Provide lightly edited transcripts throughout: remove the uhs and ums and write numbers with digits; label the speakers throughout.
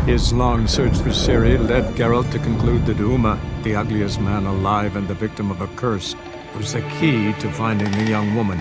Speaker 1: His long search for Ciri led Geralt to conclude that Uma, the ugliest man alive and the victim of a curse, was the key to finding the young woman.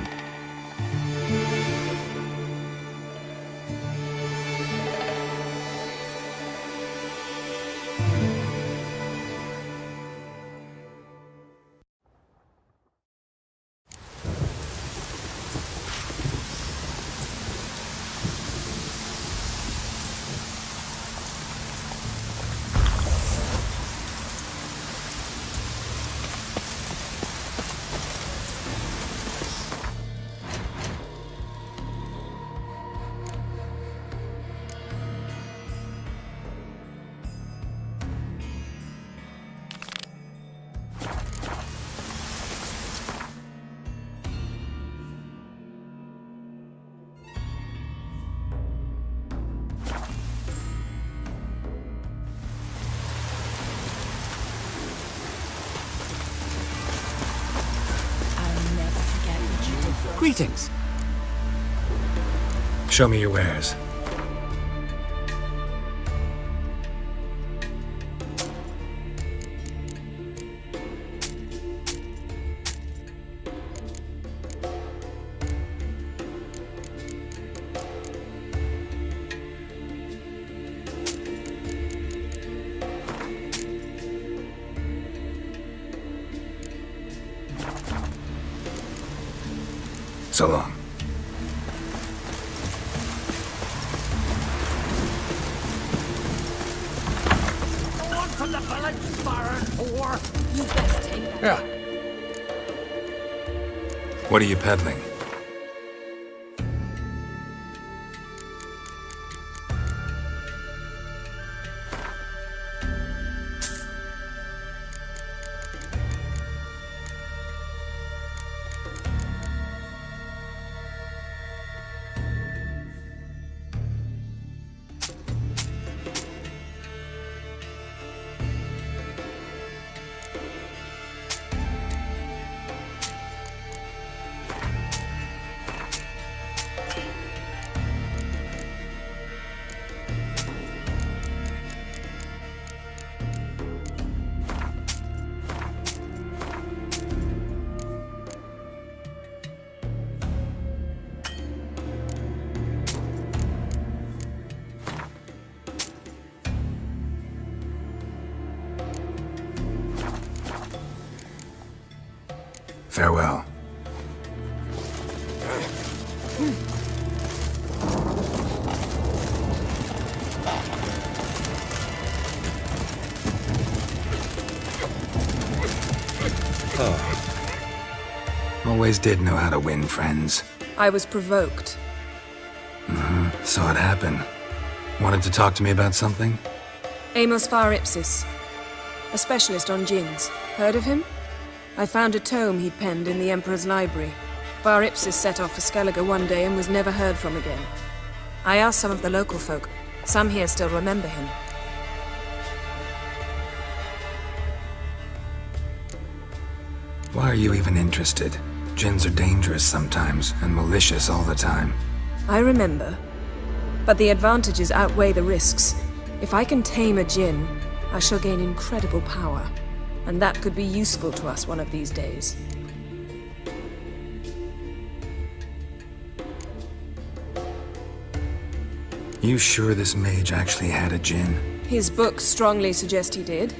Speaker 2: Greetings.
Speaker 3: Show me your wares. So long.
Speaker 2: Go on from the village, Baron whore! You best take that.
Speaker 3: Yeah. What are you peddling? Farewell. Always did know how to win friends.
Speaker 4: I was provoked.
Speaker 3: Saw it happen. Wanted to talk to me about something?
Speaker 4: Amos Far Ipsis, a specialist on djinns. Heard of him? I found a tome he'd penned in the Emperor's library. Far Ipsis set off for Skellige one day and was never heard from again. I asked some of the local folk. Some here still remember him.
Speaker 3: Why are you even interested? Djinns are dangerous sometimes, and malicious all the time.
Speaker 4: I remember. But the advantages outweigh the risks. If I can tame a djinn, I shall gain incredible power. And that could be useful to us one of these days.
Speaker 3: You sure this mage actually had a djinn?
Speaker 4: His books strongly suggest he did.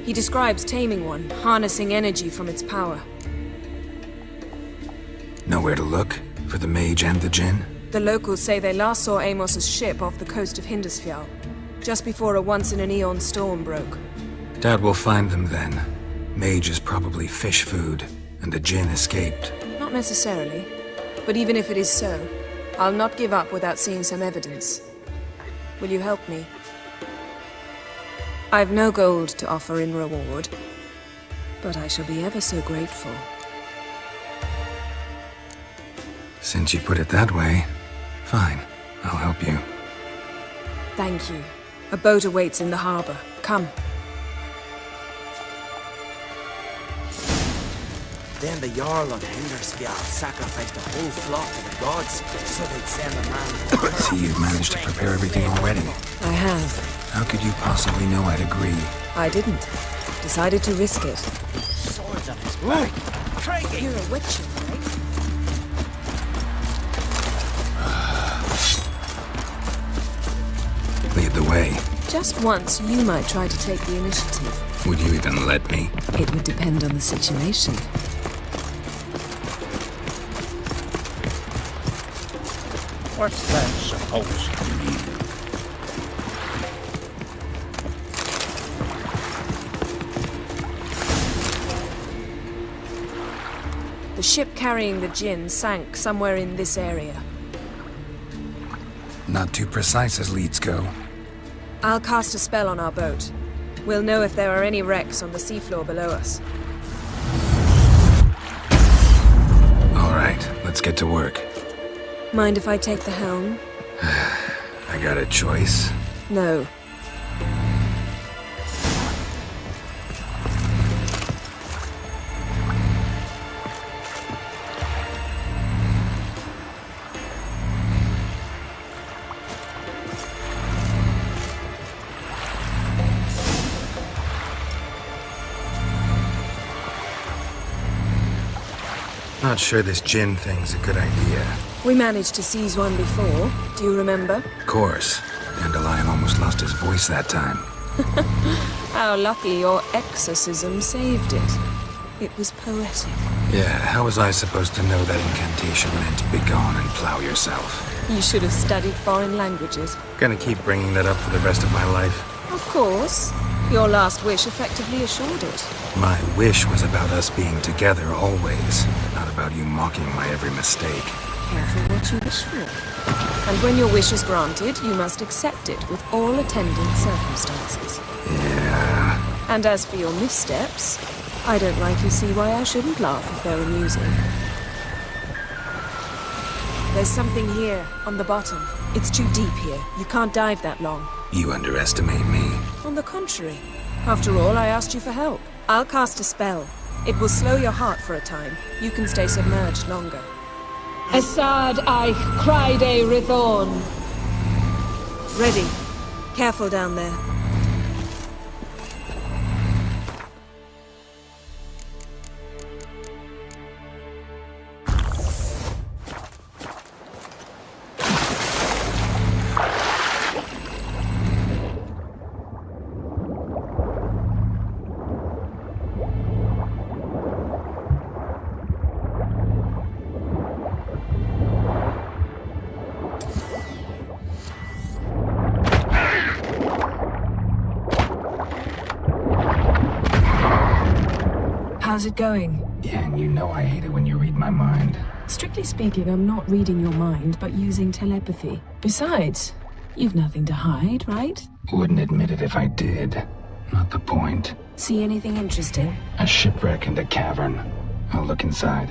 Speaker 4: He describes taming one, harnessing energy from its power.
Speaker 3: Nowhere to look for the mage and the djinn?
Speaker 4: The locals say they last saw Amos's ship off the coast of Hindisfjall, just before a once-in-an-eon storm broke.
Speaker 3: Doubt we'll find them then. Mage is probably fish food, and the djinn escaped.
Speaker 4: Not necessarily. But even if it is so, I'll not give up without seeing some evidence. Will you help me? I've no gold to offer in reward, but I shall be ever so grateful.
Speaker 3: Since you put it that way, fine. I'll help you.
Speaker 4: Thank you. A boat awaits in the harbor. Come.
Speaker 5: Then the Jarl of Hindersfjall sacrificed the whole flock to the gods so they'd send a man.
Speaker 3: See, you've managed to prepare everything already.
Speaker 4: I have.
Speaker 3: How could you possibly know I'd agree?
Speaker 4: I didn't. Decided to risk it.
Speaker 5: Swords on his back. Crikey!
Speaker 4: You're a witcher, right?
Speaker 3: Lead the way.
Speaker 4: Just once, you might try to take the initiative.
Speaker 3: Would you even let me?
Speaker 4: It would depend on the situation.
Speaker 2: What's that supposed to mean?
Speaker 4: The ship carrying the Jinn sank somewhere in this area.
Speaker 3: Not too precise as leads go.
Speaker 4: I'll cast a spell on our boat. We'll know if there are any wrecks on the seafloor below us.
Speaker 3: All right, let's get to work.
Speaker 4: Mind if I take the helm?
Speaker 3: I got a choice.
Speaker 4: No.
Speaker 3: Not sure this Jinn thing's a good idea.
Speaker 4: We managed to seize one before. Do you remember?
Speaker 3: Of course. Dandelion almost lost his voice that time.
Speaker 4: How lucky your exorcism saved it. It was poetic.
Speaker 3: Yeah, how was I supposed to know that incantation meant begone and plow yourself?
Speaker 4: You should have studied foreign languages.
Speaker 3: Gonna keep bringing that up for the rest of my life.
Speaker 4: Of course. Your last wish effectively assured it.
Speaker 3: My wish was about us being together always, not about you mocking my every mistake.
Speaker 4: Careful what you wish for. And when your wish is granted, you must accept it with all attendant circumstances.
Speaker 3: Yeah.
Speaker 4: And as for your missteps, I don't rightly see why I shouldn't laugh if they're amusing. There's something here, on the bottom. It's too deep here. You can't dive that long.
Speaker 3: You underestimate me.
Speaker 4: On the contrary. After all, I asked you for help. I'll cast a spell. It will slow your heart for a time. You can stay submerged longer. Esad Eich Cryde Rithorn. Ready. Careful down there. How's it going?
Speaker 3: Yeah, and you know I hate it when you read my mind.
Speaker 4: Strictly speaking, I'm not reading your mind, but using telepathy. Besides, you've nothing to hide, right?
Speaker 3: Wouldn't admit it if I did. Not the point.
Speaker 4: See anything interesting?
Speaker 3: A shipwreck and a cavern. I'll look inside.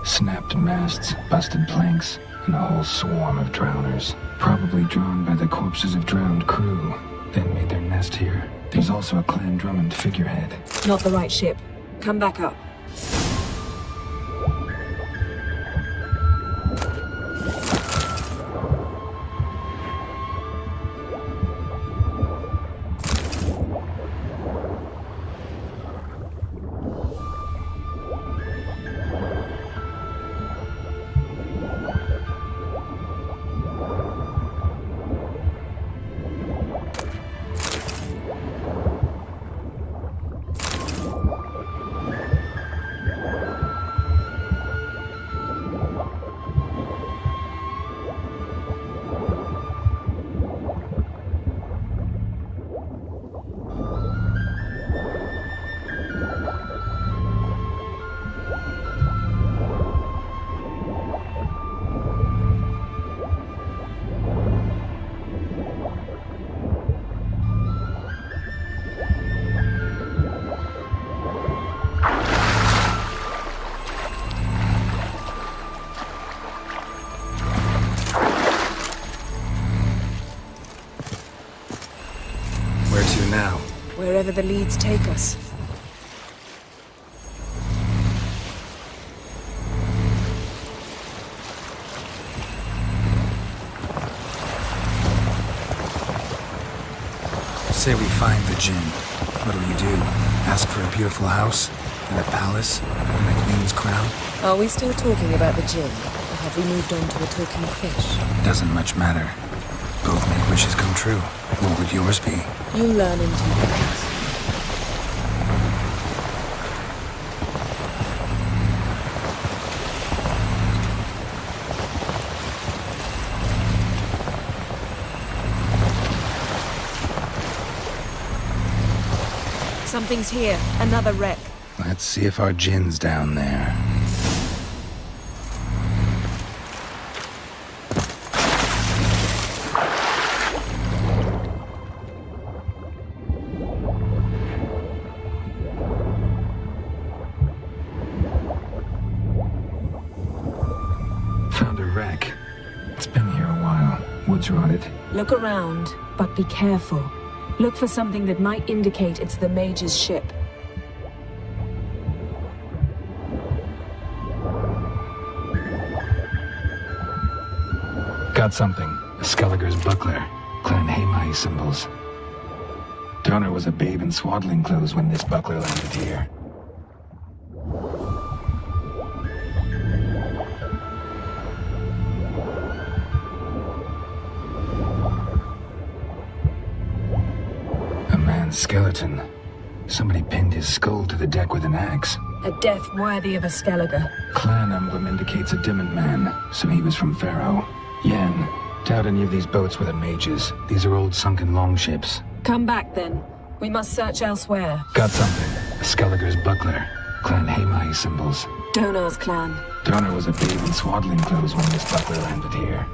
Speaker 3: Snapped masts, busted planks, and a whole swarm of drowners. Probably drawn by the corpses of drowned crew, then made their nest here. There's also a Clan Drummond figurehead.
Speaker 4: Not the right ship. Come back up. wherever the leads take us.
Speaker 3: Say we find the Jinn. What do? Ask for a beautiful house? And a palace? And a queen's crown?
Speaker 4: Are we still talking about the Jinn? Or have we moved on to a talking fish?
Speaker 3: Doesn't much matter. Both make wishes come true. What would yours be?
Speaker 4: You'll learn in due course. Something's here. Another wreck.
Speaker 3: Let's see if our Jinn's down there. Found a wreck. It's been here a while. Wood's rotted.
Speaker 4: Look around, but be careful. Look for something that might indicate it's the Mage's ship.
Speaker 3: Got something. A Skellige's buckler. Clan Hamai symbols. Donner was a babe in swaddling clothes when this buckler landed here. A man's skeleton. Somebody pinned his skull to the deck with an axe.
Speaker 4: A death worthy of a Skellige.
Speaker 3: Clan emblem indicates a Dimmen man, so he was from Pharaoh. Yen, doubt any of these boats were the mages. These are old sunken longships.
Speaker 4: Come back then. We must search elsewhere.
Speaker 3: Got something. A Skellige's buckler. Clan Hamai symbols.
Speaker 4: Donar's clan.
Speaker 3: Donner was a babe in swaddling clothes when this buckler landed here.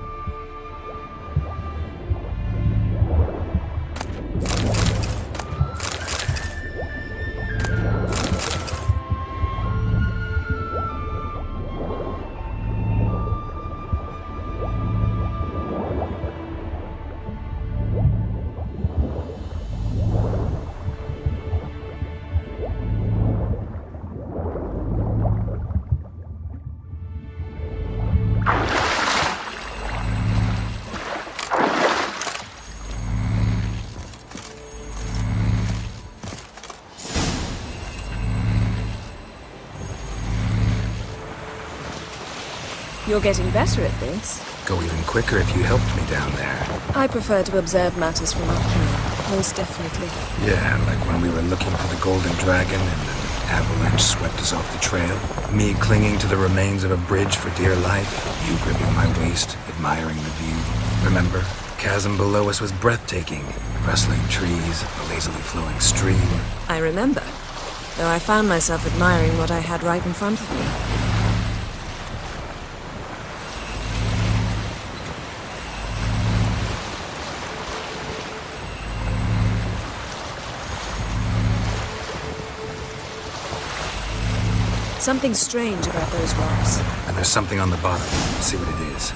Speaker 4: You're getting better at this.
Speaker 3: Go even quicker if you helped me down there.
Speaker 4: I prefer to observe matters from up here, most definitely.
Speaker 3: Yeah, like when we were looking for the Golden Dragon and an avalanche swept us off the trail. Me clinging to the remains of a bridge for dear life. You gripping my waist, admiring the view. Remember? Chasm below us was breathtaking. Rustling trees, a lazily flowing stream.
Speaker 4: I remember, though I found myself admiring what I had right in front of me. Something strange about those rocks.
Speaker 3: And there's something on the bottom. Let's see what it is.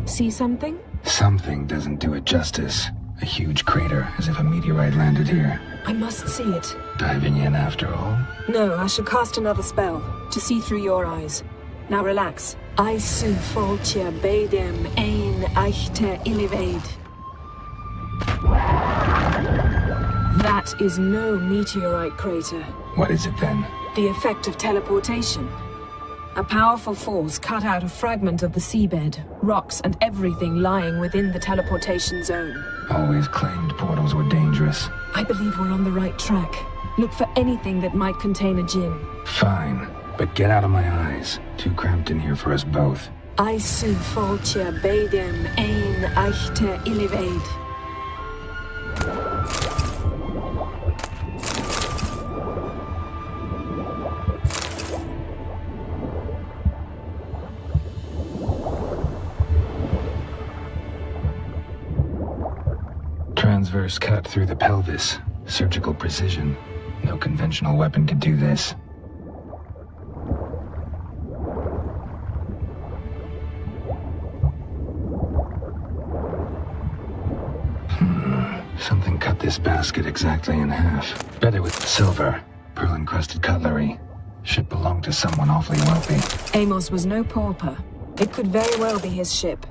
Speaker 4: See something?
Speaker 3: Something doesn't do it justice. A huge crater, as if a meteorite landed here.
Speaker 4: I must see it.
Speaker 3: Diving in after all?
Speaker 4: No, I shall cast another spell, to see through your eyes. Now relax. I su foltje bedem ein echte illivaid. That is no meteorite crater.
Speaker 3: What is it then?
Speaker 4: The effect of teleportation. A powerful force cut out a fragment of the seabed, rocks and everything lying within the teleportation zone.
Speaker 3: Always claimed portals were dangerous.
Speaker 4: I believe we're on the right track. Look for anything that might contain a Jinn.
Speaker 3: Fine, but get out of my eyes. Too cramped in here for us both.
Speaker 4: I su foltje bedem ein echte illivaid.
Speaker 3: Transverse cut through the pelvis. Surgical precision. No conventional weapon could do this. Something cut this basket exactly in half. Bet it was silver. Pearl-encrusted cutlery. Ship belonged to someone awfully wealthy.
Speaker 4: Amos was no pauper. It could very well be his ship.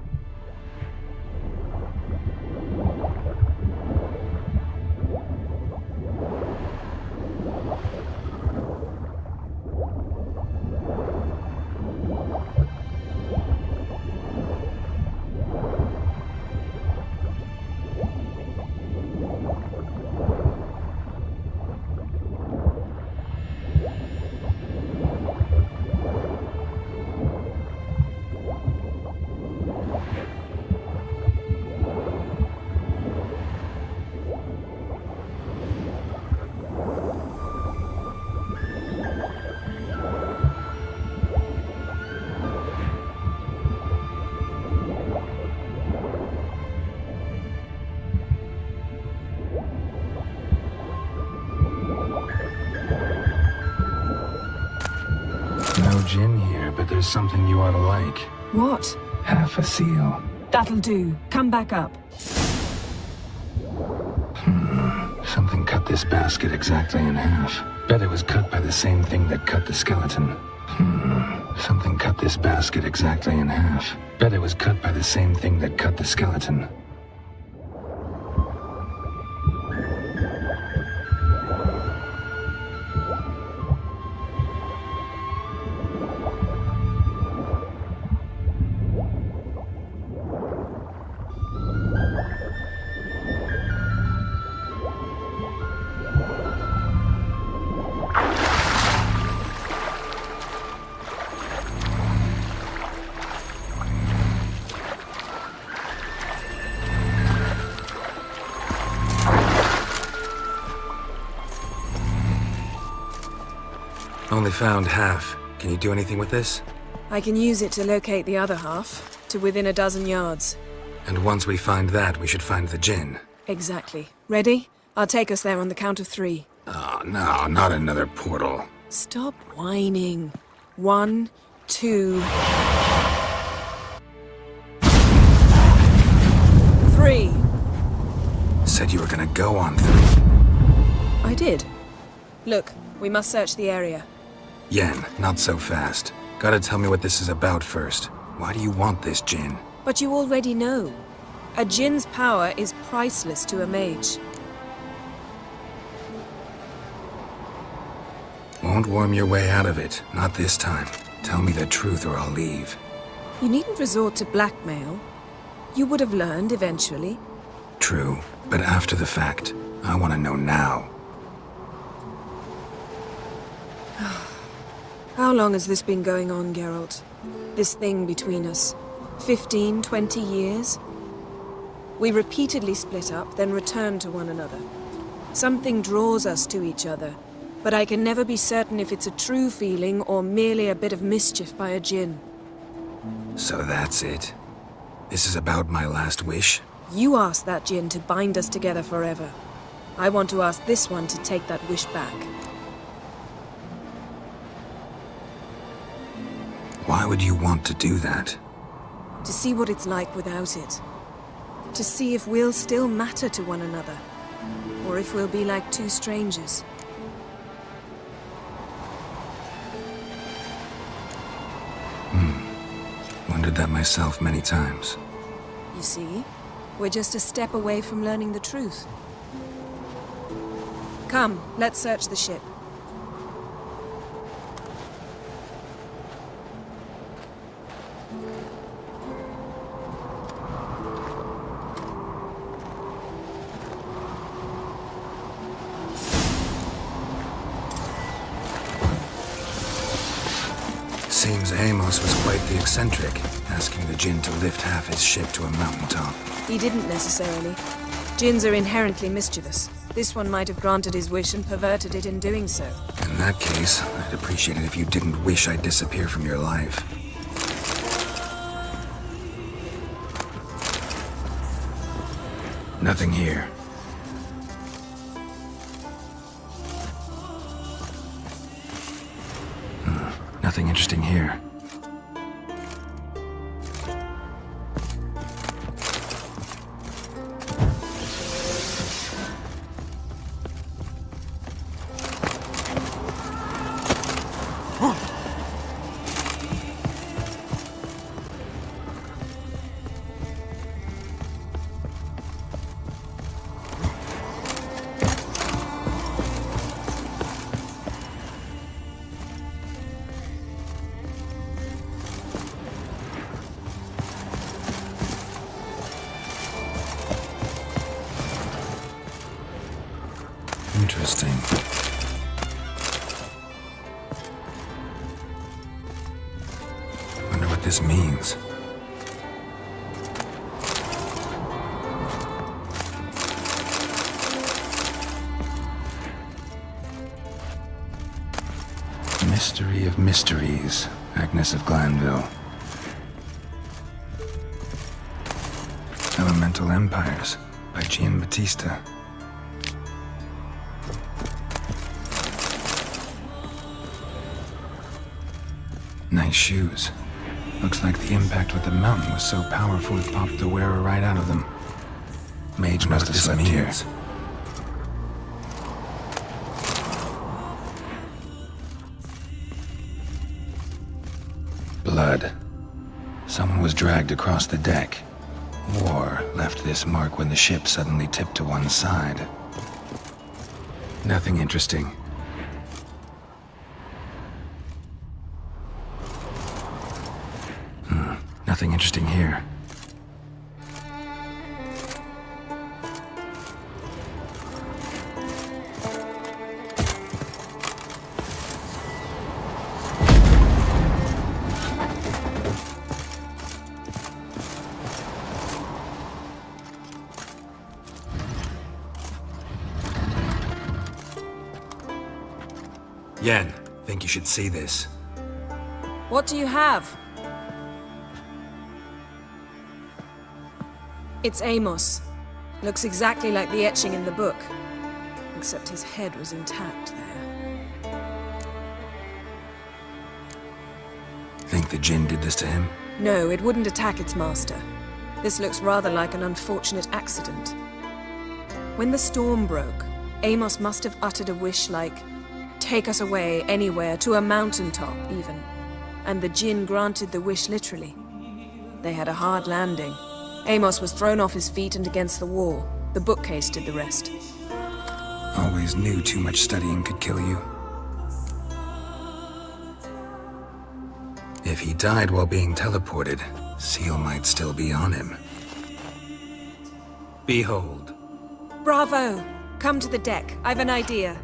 Speaker 3: No gin here, but there's something you ought to like.
Speaker 4: What?
Speaker 3: Half a seal.
Speaker 4: That'll do. Come back up.
Speaker 3: Something cut this basket exactly in half. Bet it was cut by the same thing that cut the skeleton. Something cut this basket exactly in half. Bet it was cut by the same thing that cut the skeleton.
Speaker 6: Only found half. Can you do anything with this?
Speaker 4: I can use it to locate the other half, to within a dozen yards.
Speaker 6: And once we find that, we should find the gin.
Speaker 4: Exactly. Ready? I'll take us there on the count of 3.
Speaker 6: Oh, no, not another portal.
Speaker 4: Stop whining. 1, 2... 3.
Speaker 6: Said you were gonna go on 3.
Speaker 4: I did. Look, we must search the area.
Speaker 6: Yen, not so fast. Gotta tell me what this is about first. Why do you want this gin?
Speaker 4: But you already know. A djinn's power is priceless to a mage.
Speaker 6: Won't worm your way out of it. Not this time. Tell me the truth or I'll leave.
Speaker 4: You needn't resort to blackmail. You would have learned eventually.
Speaker 6: True, but after the fact. I want to know now.
Speaker 4: How long has this been going on, Geralt? This thing between us? 15, 20 years? We repeatedly split up, then returned to one another. Something draws us to each other, but I can never be certain if it's a true feeling or merely a bit of mischief by a djinn.
Speaker 6: So that's it. This is about my last wish?
Speaker 4: You asked that djinn to bind us together forever. I want to ask this one to take that wish back.
Speaker 6: Why would you want to do that?
Speaker 4: To see what it's like without it. To see if we'll still matter to one another. Or if we'll be like two strangers.
Speaker 6: Wondered that myself many times.
Speaker 4: You see? We're just a step away from learning the truth. Come, let's search the ship.
Speaker 6: Seems Amos was quite the eccentric, asking the djinn to lift half his ship to a mountaintop.
Speaker 4: He didn't necessarily. Djinns are inherently mischievous. This one might have granted his wish and perverted it in doing so.
Speaker 6: In that case, I'd appreciate it if you didn't wish I'd disappear from your life. Nothing here.
Speaker 3: Nothing interesting here. Interesting. Wonder what this means. Mystery of Mysteries, Agnes of Glanville. Elemental Empires, by Giambattista. Nice shoes. Looks like the impact with the mountain was so powerful it popped the wearer right out of them. Mage must have slept here. Blood. Someone was dragged across the deck. War left this mark when the ship suddenly tipped to one side. Nothing interesting. Nothing interesting here. Yen, think you should see this.
Speaker 4: What do you have? It's Amos. Looks exactly like the etching in the book. Except his head was intact there.
Speaker 3: Think the Jinn did this to him?
Speaker 4: No, it wouldn't attack its master. This looks rather like an unfortunate accident. When the storm broke, Amos must have uttered a wish like, "Take us away, anywhere, to a mountaintop, even." And the Jinn granted the wish literally. They had a hard landing. Amos was thrown off his feet and against the wall. The bookcase did the rest.
Speaker 3: Always knew too much studying could kill you. If he died while being teleported, Seal might still be on him. Behold.
Speaker 4: Bravo! Come to the deck. I've an idea.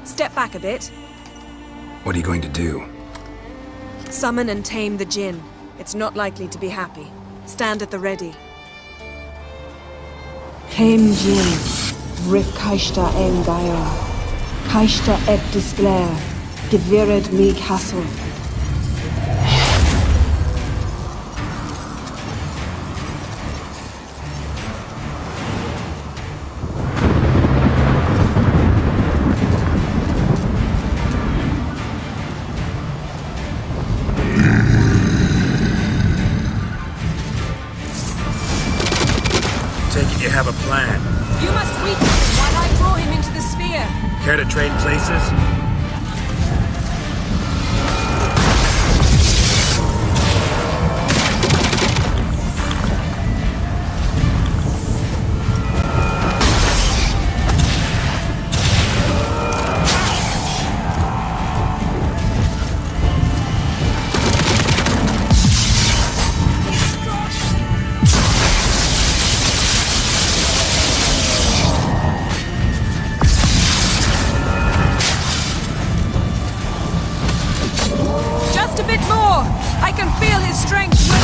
Speaker 4: Step back a bit.
Speaker 3: What are you going to do?
Speaker 4: Summon and tame the Jinn. It's not likely to be happy. Stand at the ready.
Speaker 7: Tame Jinn, Rif Kaishta en Gaia, Kaishta et Disglair, Gevired mi Castle.
Speaker 3: Take it you have a plan.
Speaker 4: You must weaken him while I draw him into the sphere.
Speaker 3: Care to trade places?
Speaker 4: Just a bit more! I can feel his strength moving.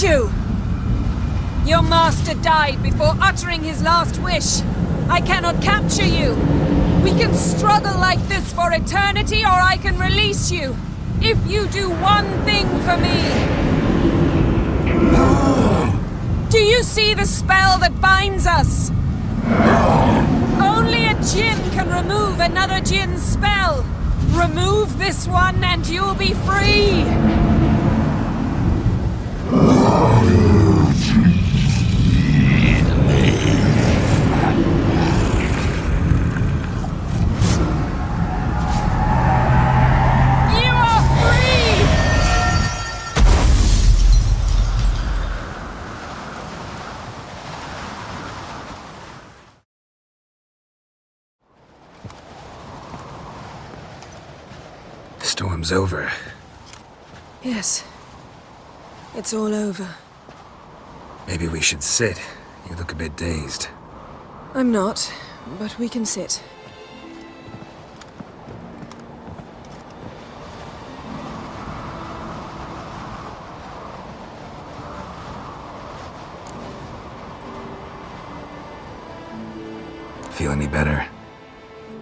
Speaker 4: hate you! Your master died before uttering his last wish. I cannot capture you. We can struggle like this for eternity, or I can release you. If you do one thing for me. Do you see the spell that binds us? Only a djinn can remove another djinn's spell. Remove this one and you'll be free. You are free!
Speaker 6: Storm's over.
Speaker 4: Yes. It's all over.
Speaker 6: Maybe we should sit. You look a bit dazed.
Speaker 4: I'm not, but we can sit.
Speaker 6: Feel any better?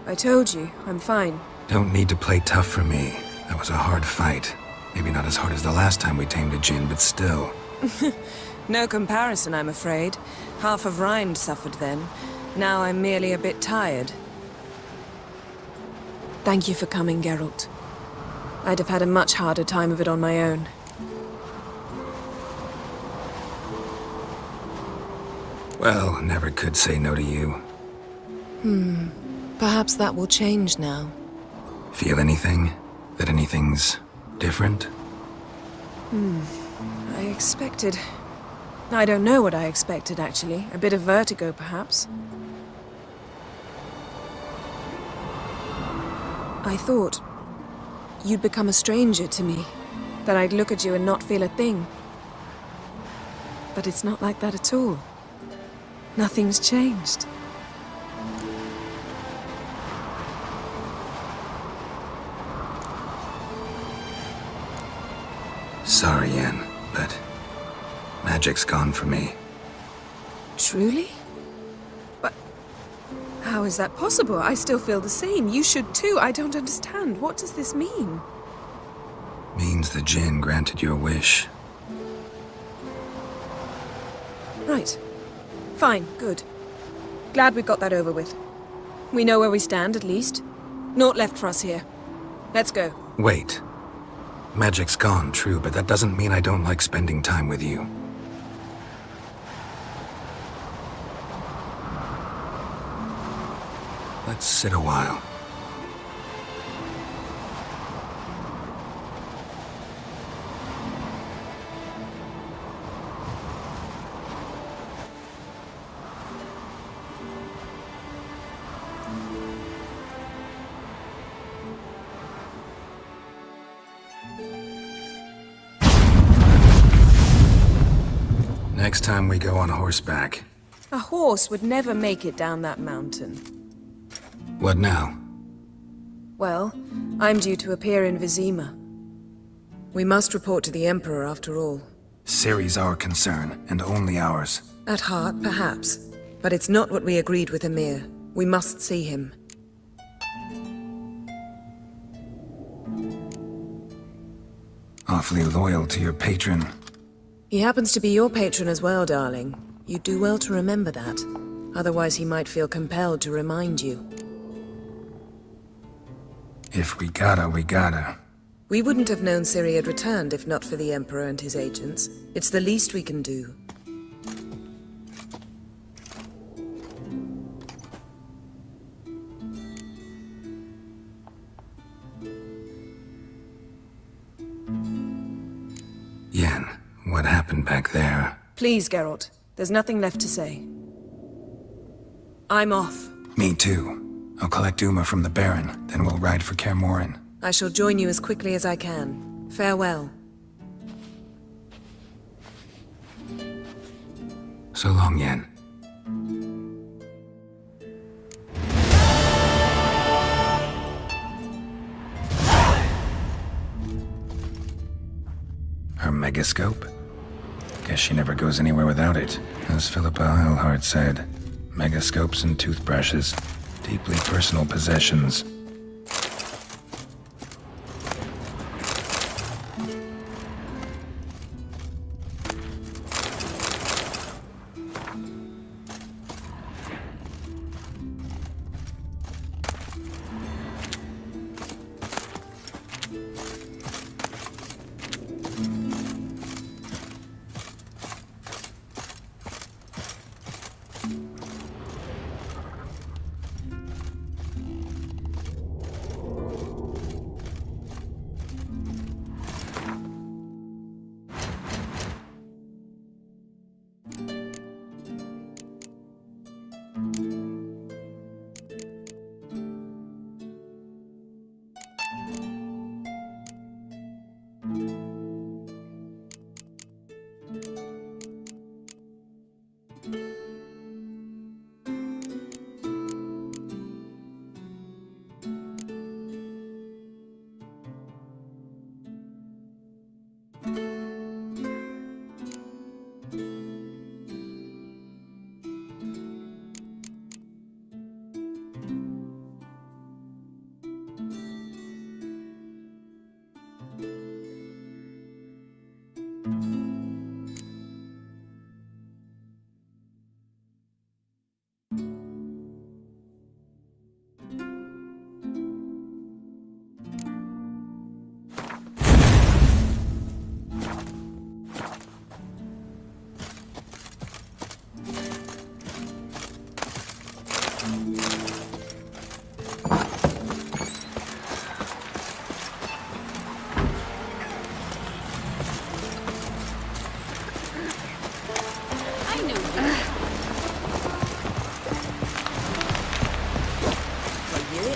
Speaker 4: I told you, I'm fine.
Speaker 6: Don't need to play tough for me. That was a hard fight. Maybe not as hard as the last time we tamed a djinn, but still.
Speaker 4: No comparison, I'm afraid. Half of Rind suffered then. Now I'm merely a bit tired. Thank you for coming, Geralt. I'd have had a much harder time of it on my own.
Speaker 6: Well, never could say no to you.
Speaker 4: Perhaps that will change now.
Speaker 6: Feel anything? That anything's different?
Speaker 4: I expected... I don't know what I expected, actually. A bit of vertigo, perhaps. I thought you'd become a stranger to me. That I'd look at you and not feel a thing. But it's not like that at all. Nothing's changed.
Speaker 6: Sorry, Yen, but magic's gone for me.
Speaker 4: Truly? But how is that possible? I still feel the same. You should too. I don't understand. What does this mean?
Speaker 6: Means the djinn granted your wish.
Speaker 4: Right. Fine. Good. Glad we got that over with. We know where we stand, at least. Naught left for us here. Let's go.
Speaker 6: Wait. Magic's gone, true, but that doesn't mean I don't like spending time with you. Let's sit a while. Next time we go on horseback.
Speaker 4: A horse would never make it down that mountain.
Speaker 6: What now?
Speaker 4: Well, I'm due to appear in Vizima. We must report to the Emperor after all.
Speaker 6: Ciri's our concern, and only ours.
Speaker 4: At heart, perhaps. But it's not what we agreed with Emir. We must see him.
Speaker 6: Awfully loyal to your patron.
Speaker 4: He happens to be your patron as well, darling. You'd do well to remember that. Otherwise he might feel compelled to remind you.
Speaker 6: If we gotta, we gotta.
Speaker 4: We wouldn't have known Ciri had returned if not for the Emperor and his agents. It's the least we can do.
Speaker 6: Yen, what happened back there?
Speaker 4: Please, Geralt. There's nothing left to say. I'm off.
Speaker 6: Me too. I'll collect Uma from the Baron, then we'll ride for Kaer Morhen.
Speaker 4: I shall join you as quickly as I can. Farewell.
Speaker 6: So long, Yen. Her megascope? Guess she never goes anywhere without it. As Philippa Eilhart said, megascopes and toothbrushes. Deeply personal possessions.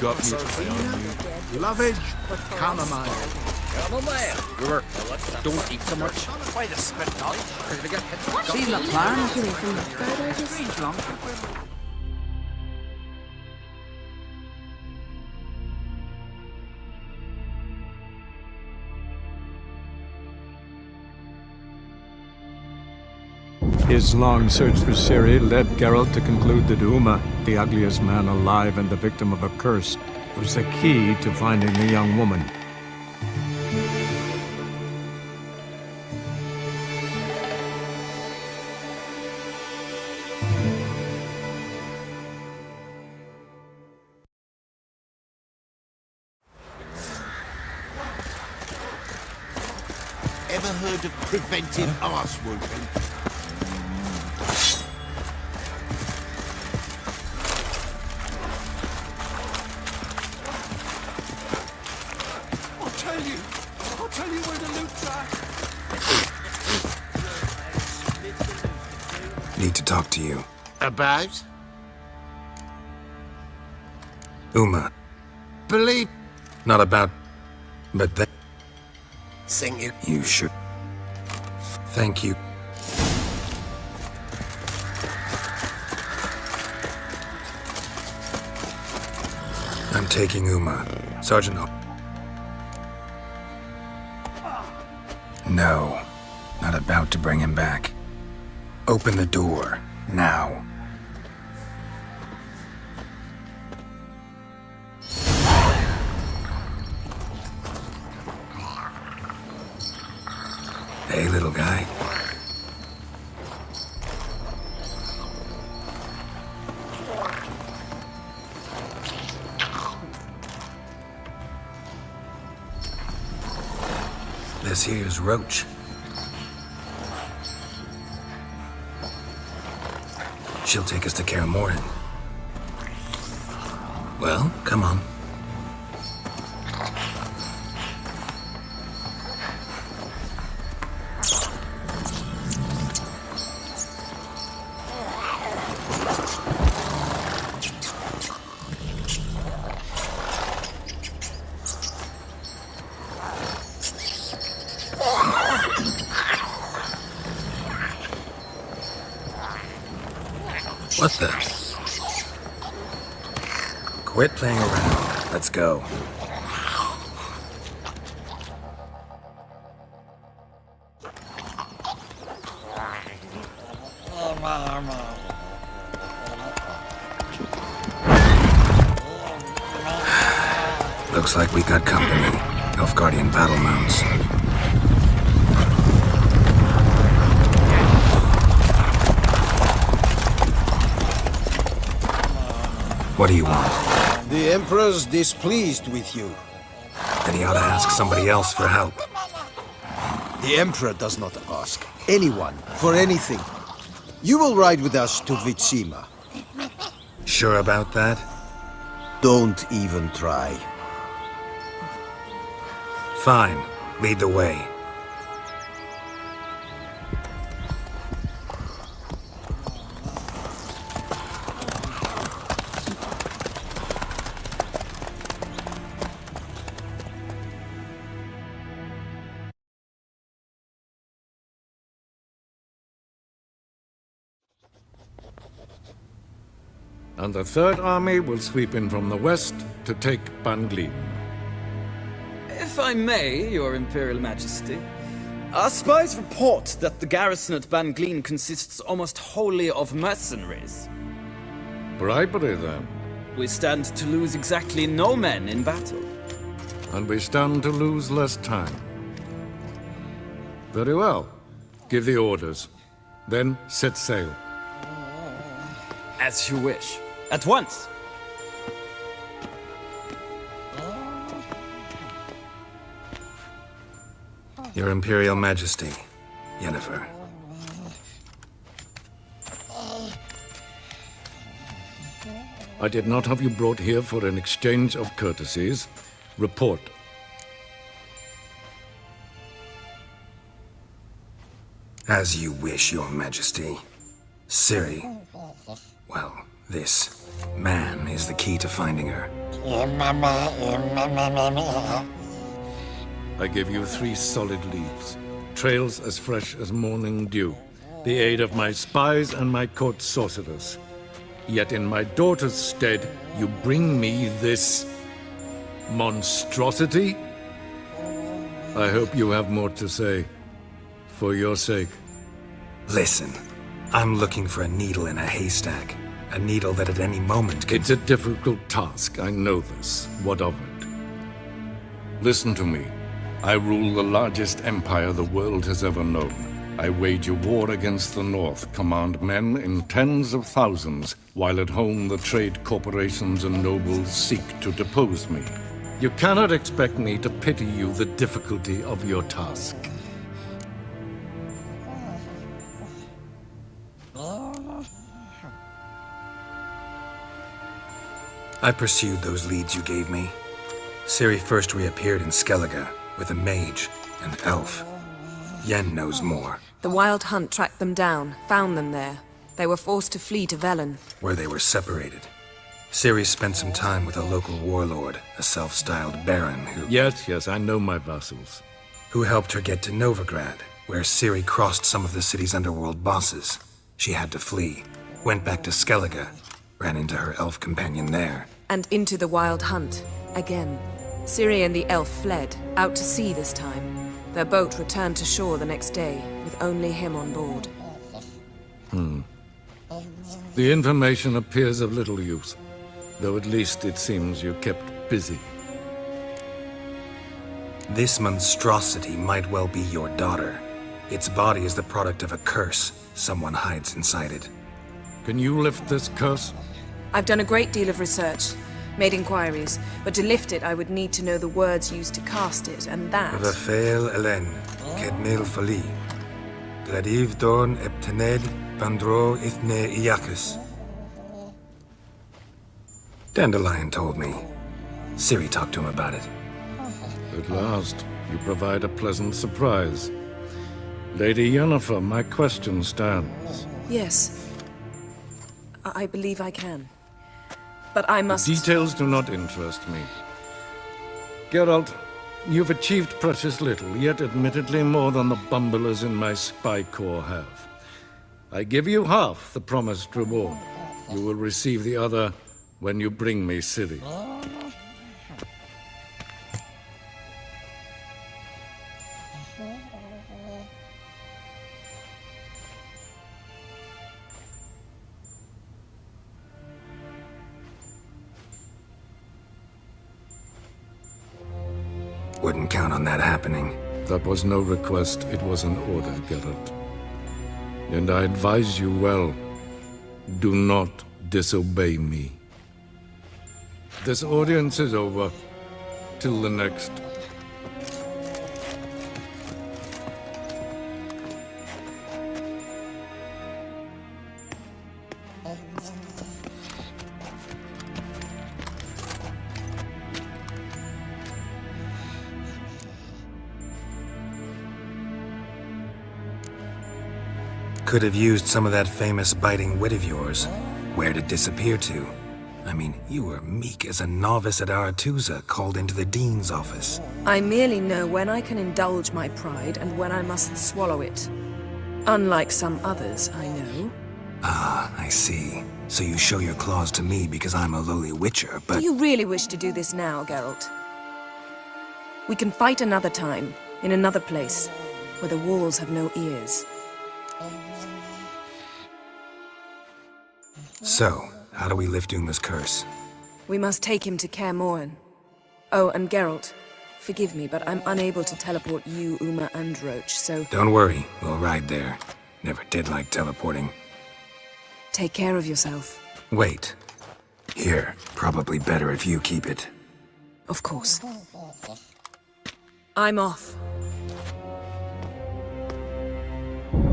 Speaker 2: Got me lovage, chamomile.
Speaker 5: River, don't eat so much. Why the spit out? See the plan? Strange long.
Speaker 1: His long search for Ciri led Geralt to conclude that Uma, the ugliest man alive and the victim of a curse, was the key to finding the young woman.
Speaker 2: Ever heard of preventive arse whooping? I'll tell you where the loot's at.
Speaker 6: Need to talk to you.
Speaker 2: About?
Speaker 6: Uma.
Speaker 2: Believe
Speaker 6: Not about... but that...
Speaker 2: sing you.
Speaker 6: You should... Thank you. I'm taking Uma. Sergeant... No. Not about to bring him back. Open the door. Now. Hey, little guy. This here's Roach. She'll take us to Kaer Morhen. Well, come on. What the? Quit playing around. Let's go. Looks like we got company. Nilfgaardian battle mounts. What do you want?
Speaker 8: The Emperor's displeased with you.
Speaker 6: Then he ought to ask somebody else for help.
Speaker 8: The Emperor does not ask anyone for anything. You will ride with us to Vitsima.
Speaker 6: Sure about that?
Speaker 8: Don't even try.
Speaker 6: Fine. Lead the way.
Speaker 1: And the Third Army will sweep in from the west to take Banglin.
Speaker 5: If I may, Your Imperial Majesty, our spies report that the garrison at Banglin consists almost wholly of mercenaries.
Speaker 1: Bribery, then.
Speaker 5: We stand to lose exactly no men in battle.
Speaker 1: And we stand to lose less time. Very well. Give the orders. Then set sail.
Speaker 5: As you wish. At once!
Speaker 6: Your Imperial Majesty, Yennefer.
Speaker 1: I did not have you brought here for an exchange of courtesies. Report.
Speaker 6: As you wish, Your Majesty. Ciri. Well, this man is the key to finding her.
Speaker 1: I give you 3 solid leads. Trails as fresh as morning dew. The aid of my spies and my court sorcerers. Yet in my daughter's stead, you bring me this monstrosity? I hope you have more to say. For your sake.
Speaker 6: Listen, I'm looking for a needle in a haystack. A needle that at any moment can...
Speaker 1: It's a difficult task, I know this. What of it? Listen to me. I rule the largest empire the world has ever known. I wage a war against the North, command men in tens of thousands, while at home the trade corporations and nobles seek to depose me. You cannot expect me to pity you the difficulty of your task.
Speaker 6: I pursued those leads you gave me. Ciri first reappeared in Skellige with a mage and elf. Yen knows more,
Speaker 4: The Wild Hunt tracked them down, found them there. They were forced to flee to Velen.
Speaker 6: where they were separated. Ciri spent some time with a local warlord, a self-styled baron
Speaker 1: Yes, I know my vassals.
Speaker 6: who helped her get to Novigrad, where Ciri crossed some of the city's underworld bosses. She had to flee, went back to Skellige, ran into her elf companion there.
Speaker 4: And into the Wild Hunt, again. Ciri and the elf fled, out to sea this time. Their boat returned to shore the next day, with only him on board.
Speaker 1: The information appears of little use, though at least it seems you kept busy.
Speaker 6: This monstrosity might well be your daughter. Its body is the product of a curse someone hides inside it.
Speaker 1: Can you lift this curse?
Speaker 4: I've done a great deal of research, made inquiries, but to lift it I would need to know the words used to cast it, and that...
Speaker 6: Vafael Elen, Kedmil Fali. Gladiv Dorn Eptened Bandro Ithne Iacus. Dandelion told me. Ciri talked to him about it.
Speaker 1: At last, you provide a pleasant surprise. Lady Yennefer, my question stands.
Speaker 4: Yes. I believe I can. But I must...
Speaker 1: Details do not interest me. Geralt, you've achieved precious little, yet admittedly more than the bumblers in my spy corps have. I give you half the promised reward. You will receive the other when you bring me Ciri.
Speaker 6: Wouldn't count on that happening.
Speaker 1: That was no request, it was an order, Geralt. And I advise you well, do not disobey me. This audience is over. Till the next.
Speaker 6: Could have used some of that famous biting wit of yours. Where'd it disappear to? I mean, you were meek as a novice at Aretuza called into the Dean's office.
Speaker 4: I merely know when I can indulge my pride and when I must swallow it. Unlike some others, I know.
Speaker 6: Ah, I see. So you show your claws to me because I'm a lowly witcher, but...
Speaker 4: Do you really wish to do this now, Geralt? We can fight another time, in another place, where the walls have no ears.
Speaker 6: So, how do we lift Uma's curse?
Speaker 4: We must take him to Kaer Morhen. Oh, and Geralt, forgive me, but I'm unable to teleport you, Uma, and Roach, so
Speaker 6: Don't worry, we'll ride there. Never did like teleporting.
Speaker 4: take care of yourself.
Speaker 6: Wait. Here, probably better if you keep it.
Speaker 4: Of course. I'm off.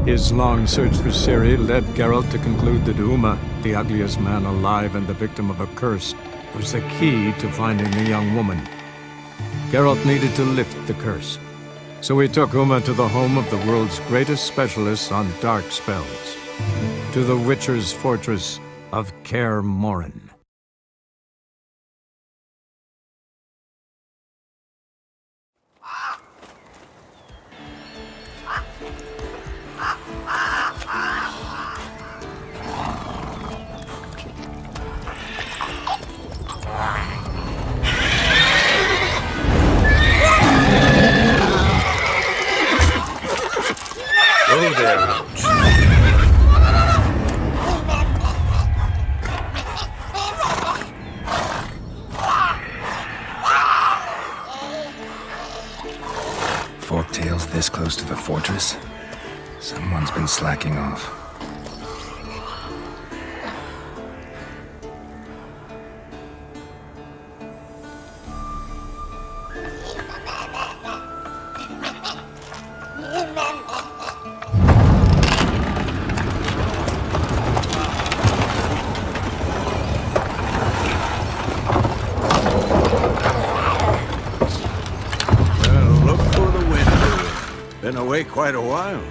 Speaker 9: His long search for Ciri led Geralt to conclude that Uma, the ugliest man alive and the victim of a curse, was the key to finding the young woman. Geralt needed to lift the curse, so he took Uma to the home of the world's greatest specialists on dark spells, to the Witcher's fortress of Kaer Morhen.
Speaker 1: Oh there, Roach.
Speaker 6: Forktails this close to the fortress? Someone's been slacking off.
Speaker 8: Look for the wind. Been away quite a while.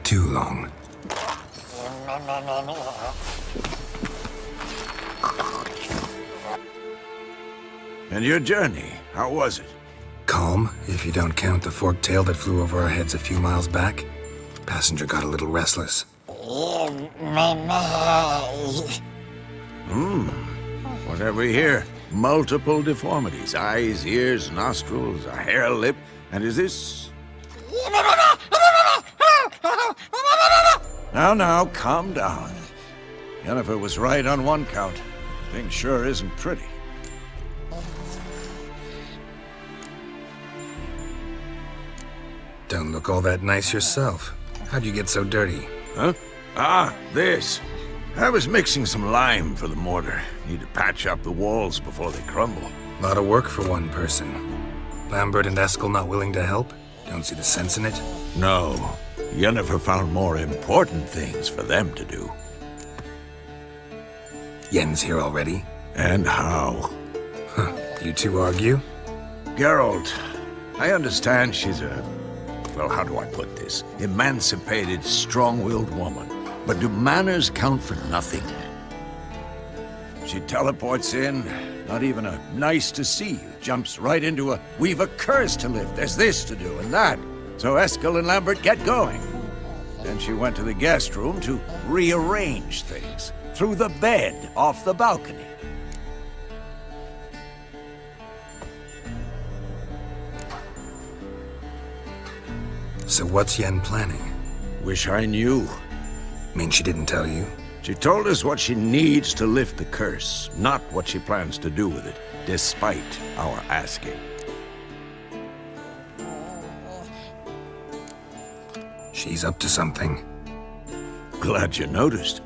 Speaker 6: Too long.
Speaker 8: And your journey, how was it?
Speaker 6: Calm, if you don't count the forktail that flew over our heads a few miles back. Passenger got a little restless.
Speaker 8: What have we here? Multiple deformities. Eyes, ears, nostrils, a hair lip. And is this... Now, calm down. Yennefer was right on one count. Thing sure isn't pretty.
Speaker 6: Don't look all that nice yourself. How'd you get so dirty?
Speaker 8: Huh? Ah, this. I was mixing some lime for the mortar. Need to patch up the walls before they crumble.
Speaker 6: Lot of work for one person. Lambert and Eskel not willing to help? Don't see the sense in it?
Speaker 8: No. Yennefer found more important things for them to do.
Speaker 6: Yen's here already?
Speaker 8: And how?
Speaker 6: You two argue?
Speaker 8: Geralt, I understand she's a... well, how do I put this? Emancipated, strong-willed woman. But do manners count for nothing? She teleports in, not even a nice to see you, jumps right into a we've a curse to lift, there's this to do and that. So Eskel and Lambert get going. Then she went to the guest room to rearrange things. Through the bed, off the balcony.
Speaker 6: So what's Yen planning?
Speaker 8: Wish I knew.
Speaker 6: Mean she didn't tell you?
Speaker 8: She told us what she needs to lift the curse, not what she plans to do with it, despite our asking.
Speaker 6: She's up to something.
Speaker 8: Glad you noticed.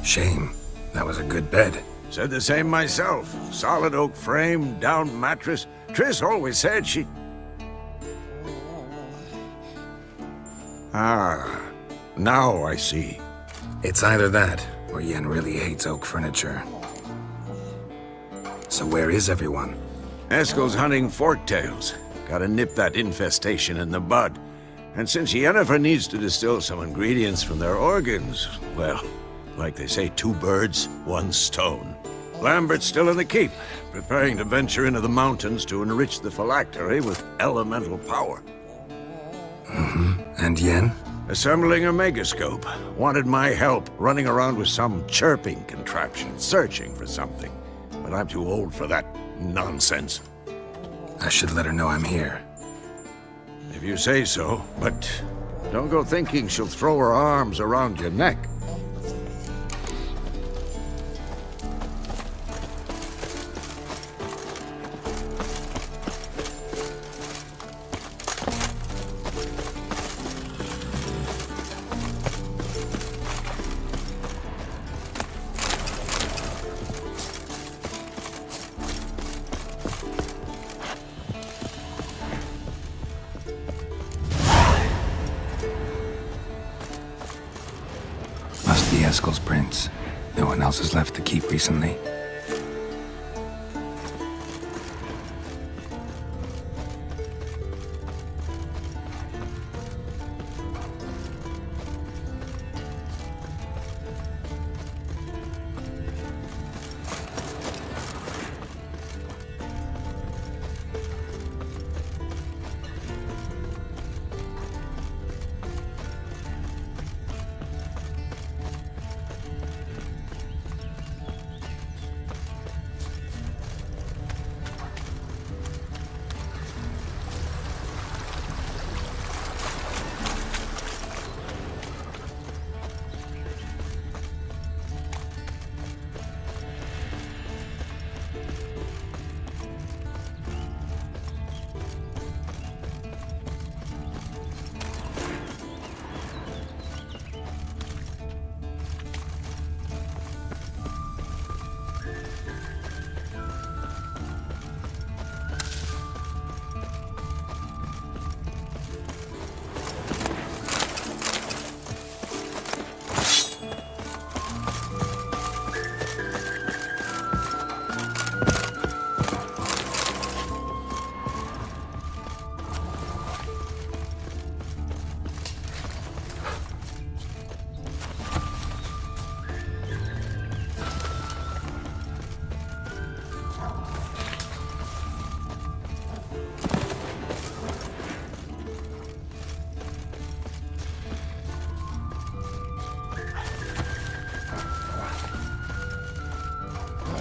Speaker 6: Shame. That was a good bed.
Speaker 8: Said the same myself. Solid oak frame, down mattress. Triss always said she... Ah, now I see.
Speaker 6: It's either that, or Yen really hates oak furniture. So where is everyone?
Speaker 8: Eskel's hunting forktails. Gotta nip that infestation in the bud. And since Yennefer needs to distill some ingredients from their organs, well, like they say, 2 birds, 1 stone. Lambert's still in the keep, preparing to venture into the mountains to enrich the phylactery with elemental power.
Speaker 6: And Yen?
Speaker 8: Assembling a megascope. Wanted my help running around with some chirping contraption, searching for something. But I'm too old for that nonsense.
Speaker 6: I should let her know I'm here.
Speaker 8: If you say so, but don't go thinking she'll throw her arms around your neck.
Speaker 3: Must be Eskel's prints. No one else has left the keep recently.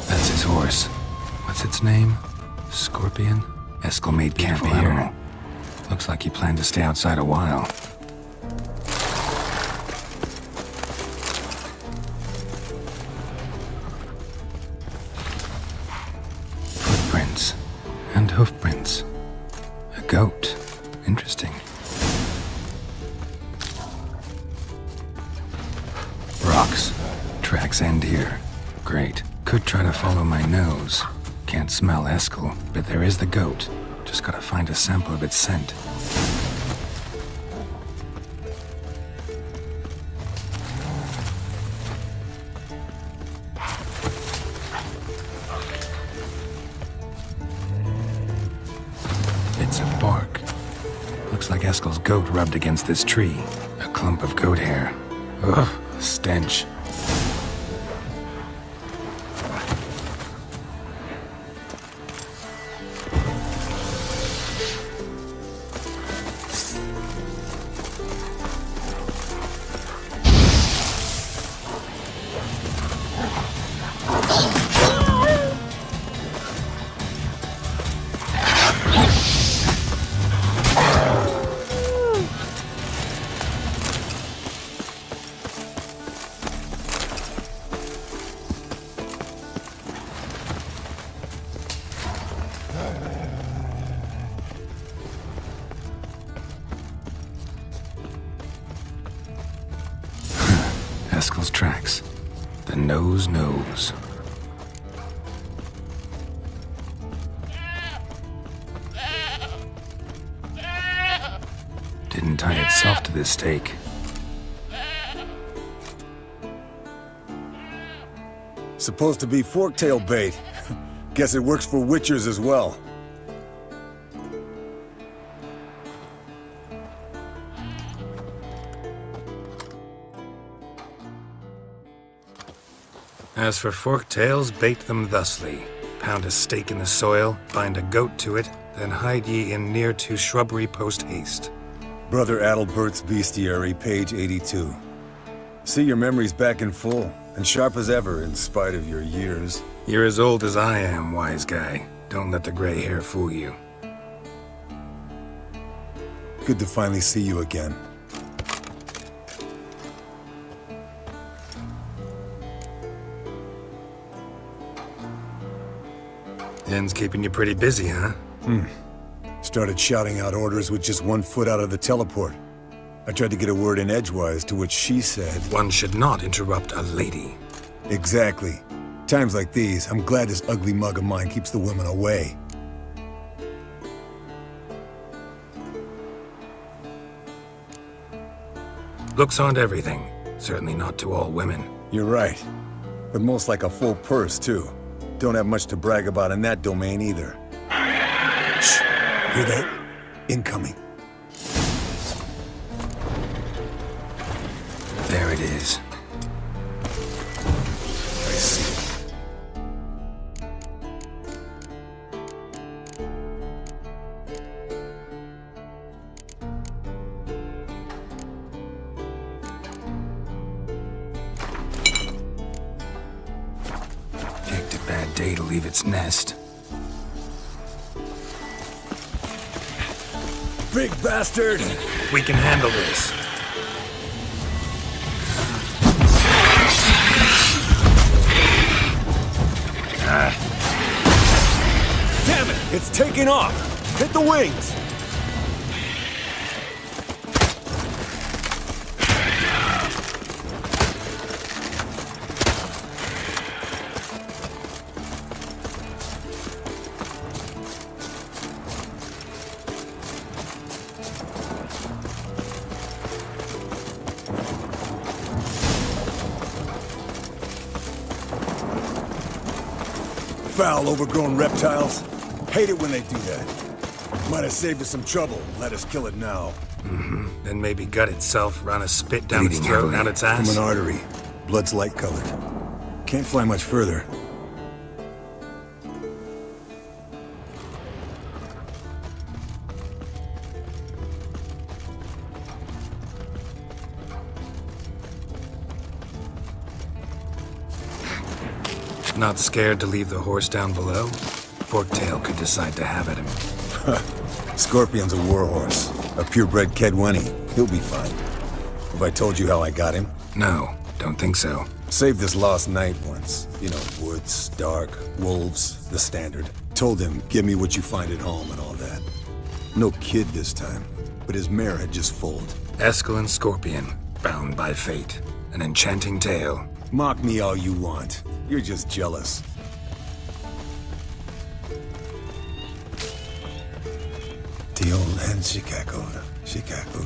Speaker 3: That's his horse. What's its name? Scorpion? Eskel made camp here. Looks like he planned to stay outside a while. Footprints. And hoofprints. A goat. Interesting. Rocks. Tracks end here. Great. Could try to follow my nose. Can't smell Eskel, but there is the goat. Just gotta find a sample of its scent. Bits of bark. Looks like Eskel's goat rubbed against this tree. A clump of goat hair. Ugh, the stench. tracks. The nose knows. Didn't tie itself to this stake.
Speaker 10: Supposed to be forktail bait. Guess it works for witchers as well.
Speaker 6: As for forktails, bait them thusly. Pound a stake in the soil, bind a goat to it, then hide ye in near to shrubbery post haste.
Speaker 10: Brother Adalbert's Bestiary, page 82. See your memories back in full, and sharp as ever in spite of your years.
Speaker 6: You're as old as I am, wise guy. Don't let the gray hair fool you.
Speaker 10: Good to finally see you again.
Speaker 6: Yen's keeping you pretty busy, huh?
Speaker 10: Started shouting out orders with just 1 foot out of the teleport. I tried to get a word in edgewise, to which she said,
Speaker 6: One should not interrupt a lady.
Speaker 10: "Exactly. Times like these, I'm glad this ugly mug of mine keeps the women away."
Speaker 6: Looks aren't everything. Certainly not to all women.
Speaker 10: You're right. But most like a full purse, too. Don't have much to brag about in that domain either. Shh. Hear that? Incoming.
Speaker 6: There it is.
Speaker 10: I see.
Speaker 3: Picked a bad day to leave its nest.
Speaker 10: Big bastard!
Speaker 6: We can handle this.
Speaker 10: Damn it! It's taking off! Hit the wings! Foul, overgrown reptiles. Hate it when they do that. Might have saved us some trouble. Let us kill it now.
Speaker 6: Then maybe gut itself, run a spit down its
Speaker 3: Bleeding
Speaker 6: throat,
Speaker 3: heavily.
Speaker 6: down its
Speaker 10: From
Speaker 6: ass.
Speaker 10: an artery. Blood's light colored. Can't fly much further.
Speaker 6: Not scared to leave the horse down below? Forktail could decide to have at him.
Speaker 10: Scorpion's a warhorse. A purebred Kedwenny. He'll be fine. Have I told you how I got him?
Speaker 3: No, don't think so.
Speaker 10: Saved this lost knight once. You know, woods, dark, wolves, the standard. Told him, give me what you find at home and all that. No kid this time, but his mare had just foaled.
Speaker 3: Escalon Scorpion, bound by fate. An enchanting tale.
Speaker 10: Mock me all you want. You're just jealous. The old hen she cackled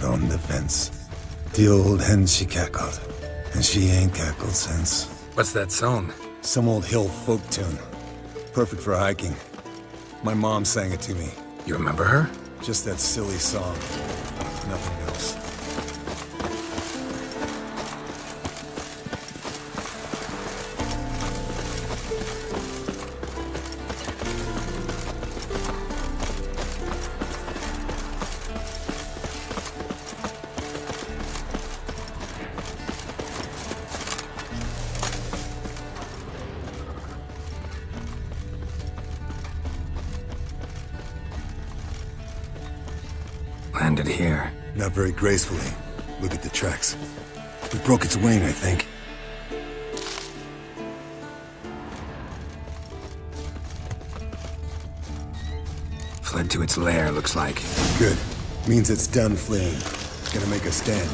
Speaker 10: on the fence. The old hen she cackled, and she ain't cackled since.
Speaker 6: What's that song?
Speaker 10: Some old hill folk tune. Perfect for hiking. My mom sang it to me.
Speaker 3: You remember her?
Speaker 10: Just that silly song. Nothing else.
Speaker 3: Landed here.
Speaker 10: Not very gracefully. Look at the tracks. It broke its wing, I think.
Speaker 3: Fled to its lair, looks like.
Speaker 10: Good. Means it's done fleeing. Gonna make a stand.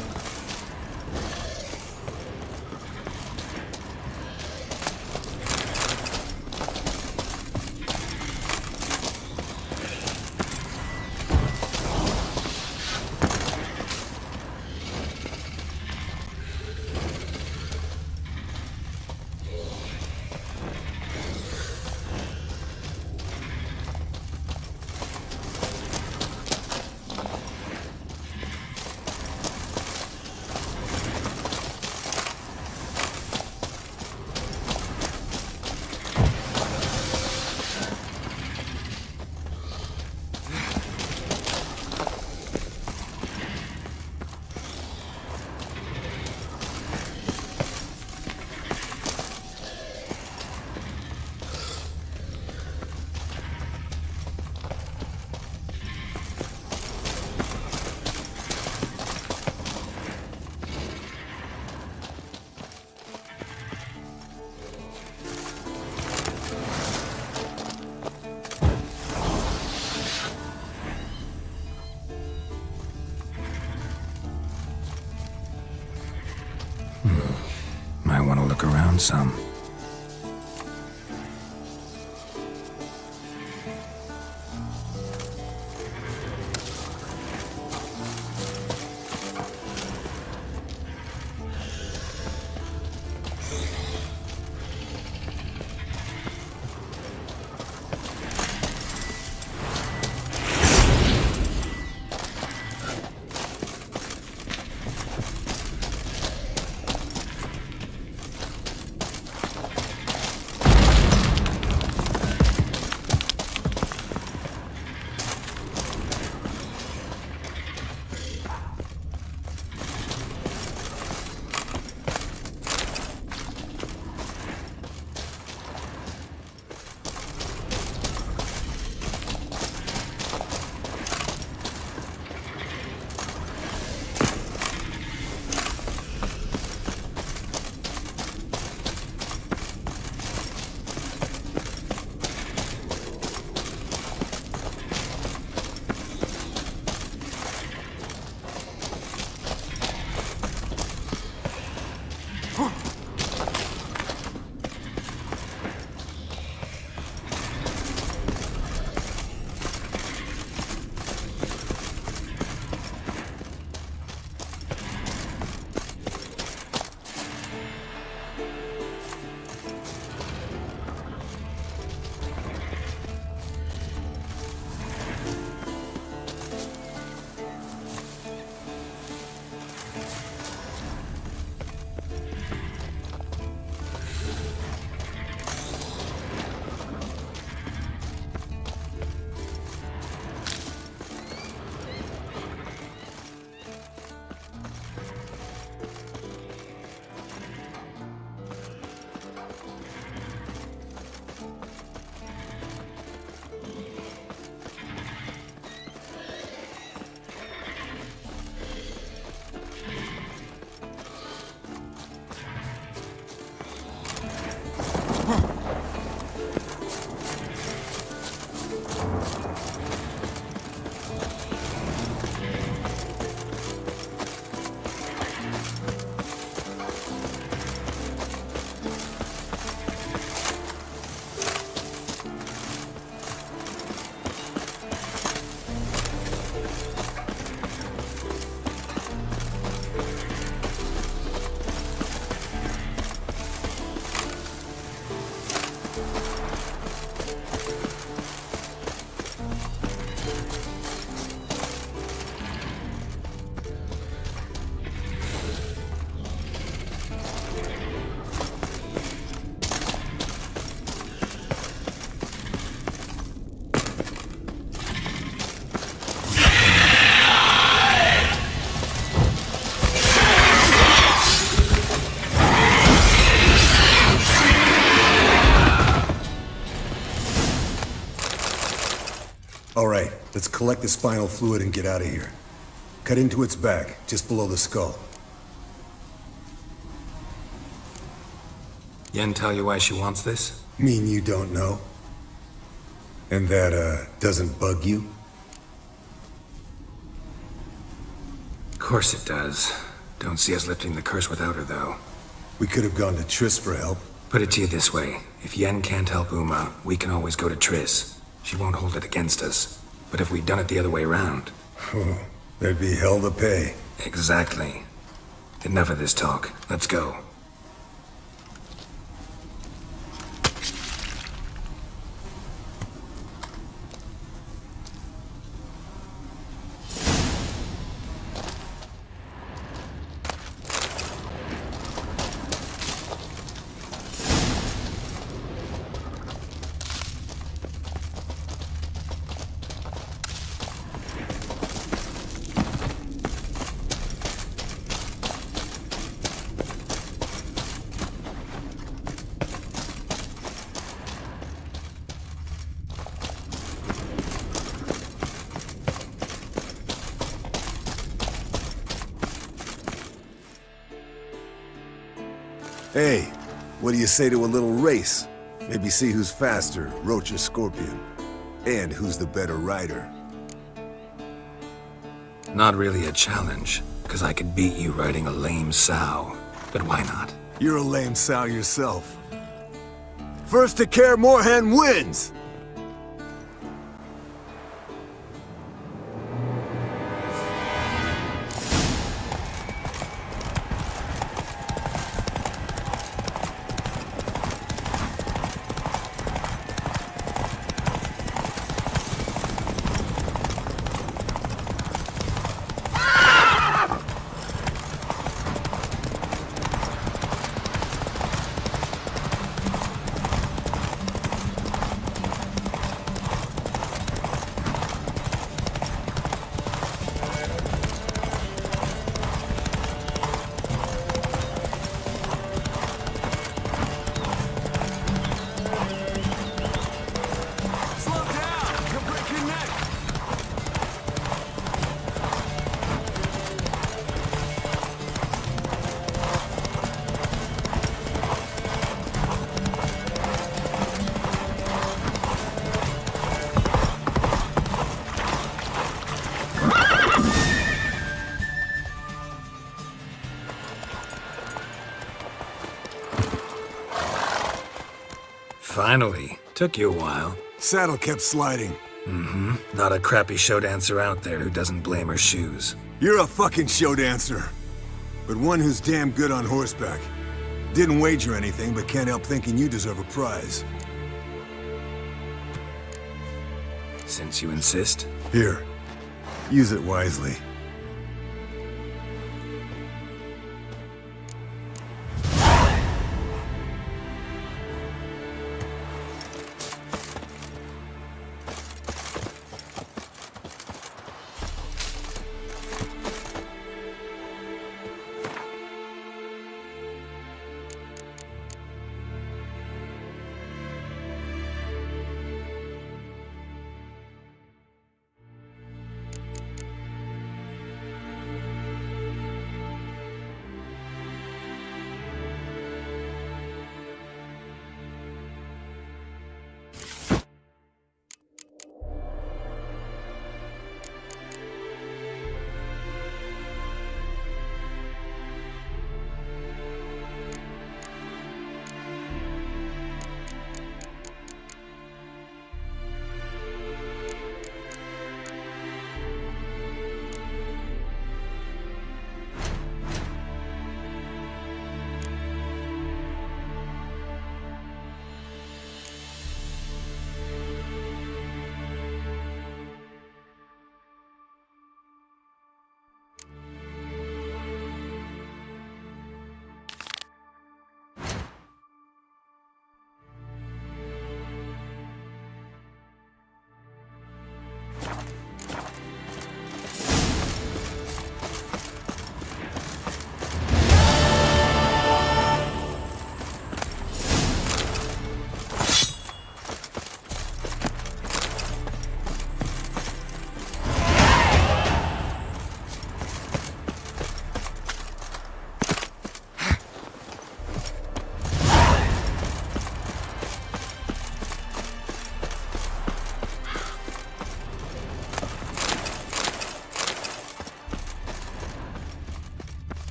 Speaker 3: found some.
Speaker 10: All right, let's collect the spinal fluid and get out of here. Cut into its back, just below the skull.
Speaker 6: Yen tell you why she wants this?
Speaker 10: Mean you don't know? And that, doesn't bug you?
Speaker 6: Of course it does. Don't see us lifting the curse without her, though.
Speaker 10: We could have gone to Triss for help.
Speaker 6: Put it to you this way. If Yen can't help Uma, we can always go to Triss. She won't hold it against us. But if we'd done it the other way around...
Speaker 10: There'd be hell to pay.
Speaker 6: Exactly. Enough of this talk. Let's go.
Speaker 10: Hey, what do you say to a little race? Maybe see who's faster, Roach or Scorpion. And who's the better rider.
Speaker 6: Not really a challenge, because I could beat you riding a lame sow. But why not?
Speaker 10: You're a lame sow yourself. First to Kaer Morhen wins!
Speaker 6: Finally. Took you a while.
Speaker 10: Saddle kept sliding.
Speaker 6: Mm-hmm. Not a crappy show dancer out there who doesn't blame her shoes.
Speaker 10: You're a fucking show dancer. But one who's damn good on horseback. Didn't wager anything, but can't help thinking you deserve a prize.
Speaker 6: Since you insist.
Speaker 10: Here. Use it wisely.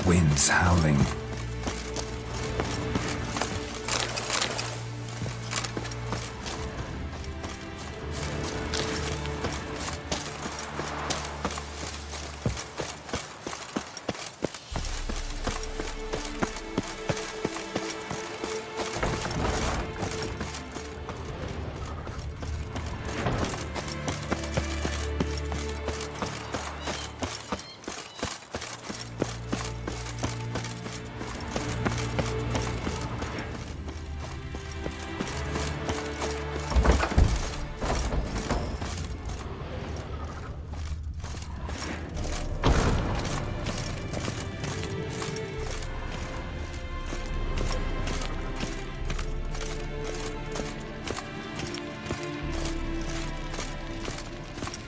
Speaker 3: Winds howling.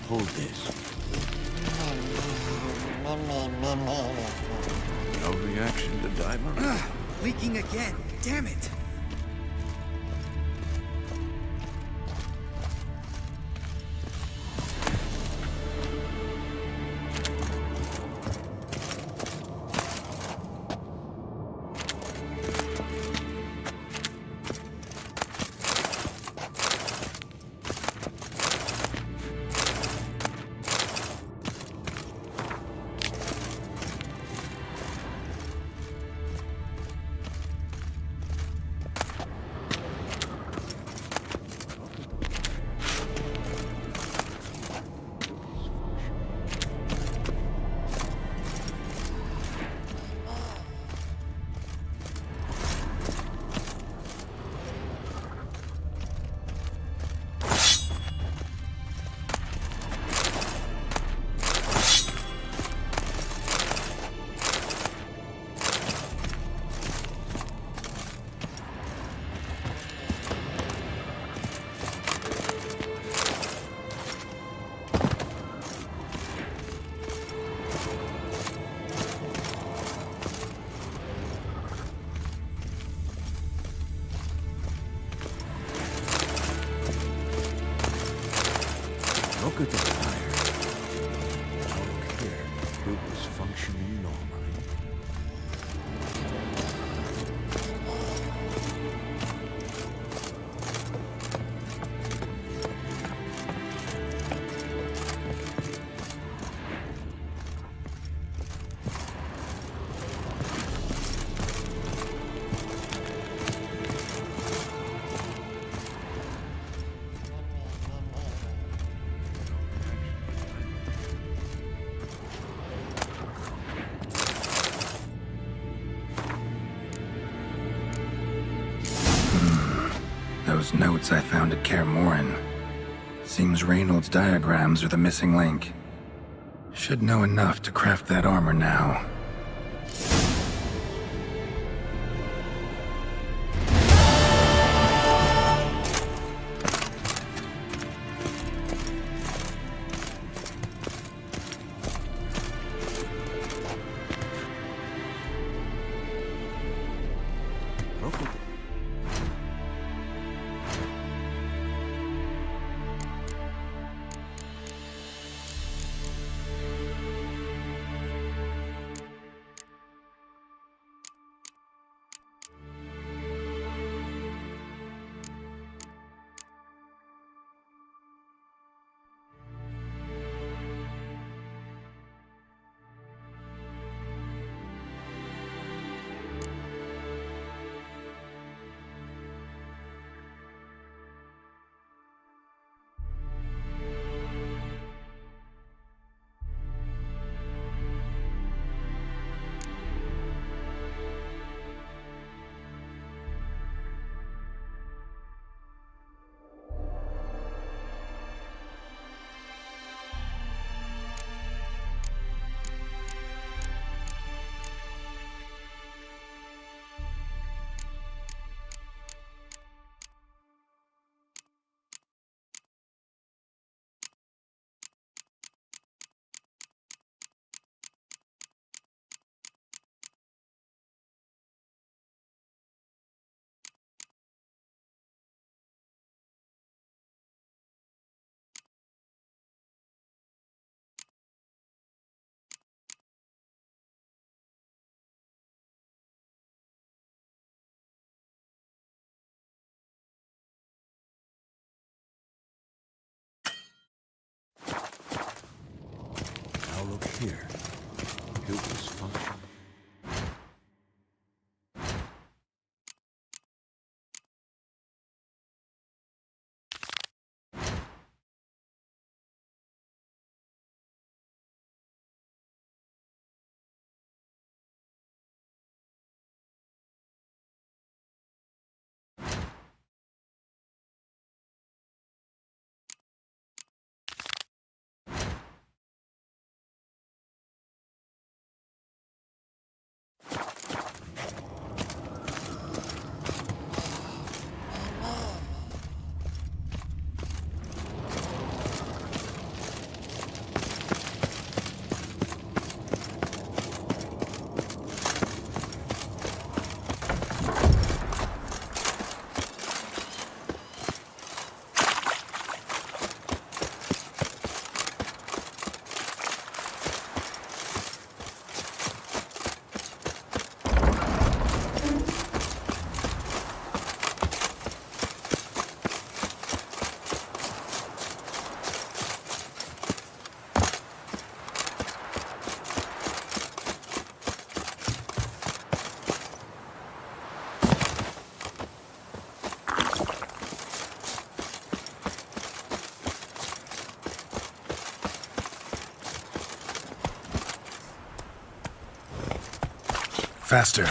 Speaker 8: Hold this. No reaction to diamond.
Speaker 2: Leaking again. Damn it.
Speaker 8: Look at the fire. Now look here. It was functioning normally.
Speaker 3: Those notes I found at Kaer Morhen. Seems Reynolds' diagrams are the missing link. Should know enough to craft that armor now.
Speaker 8: Look at now look here. It was functioning.
Speaker 6: Faster.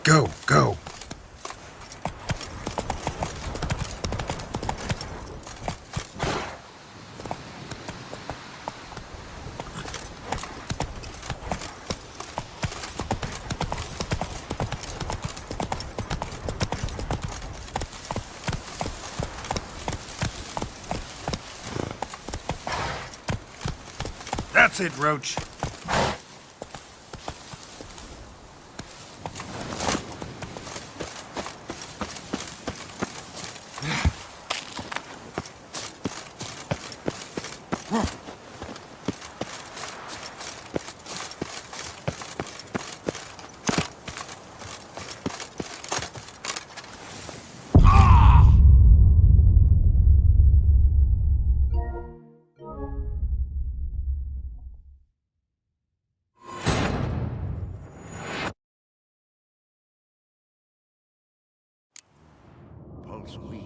Speaker 6: Go, go. That's it, Roach.
Speaker 8: Pulse weak.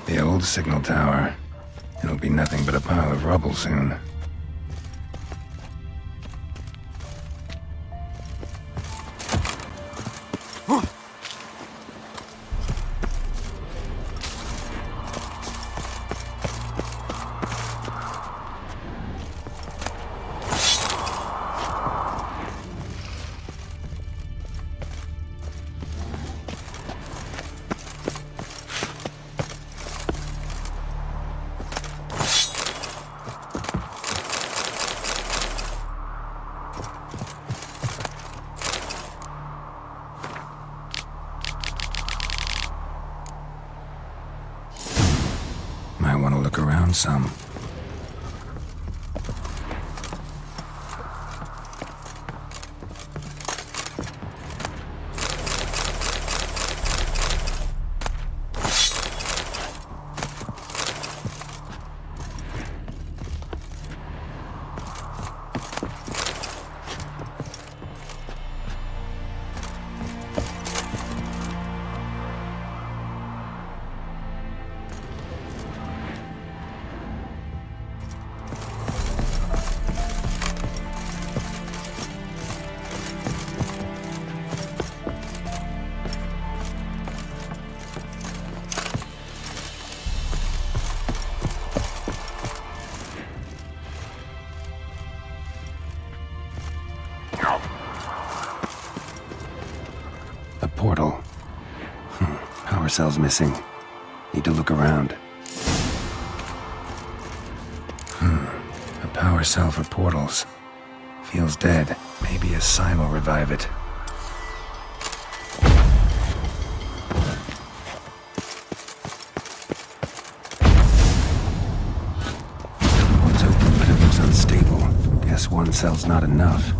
Speaker 3: The old signal tower. It'll be nothing but a pile of rubble soon. Might want to look around some. A portal. Power cell's missing. Need to look around. A power cell for portals. Feels dead. Maybe a sign will revive it. Port's open, but it looks unstable. Guess one cell's not enough.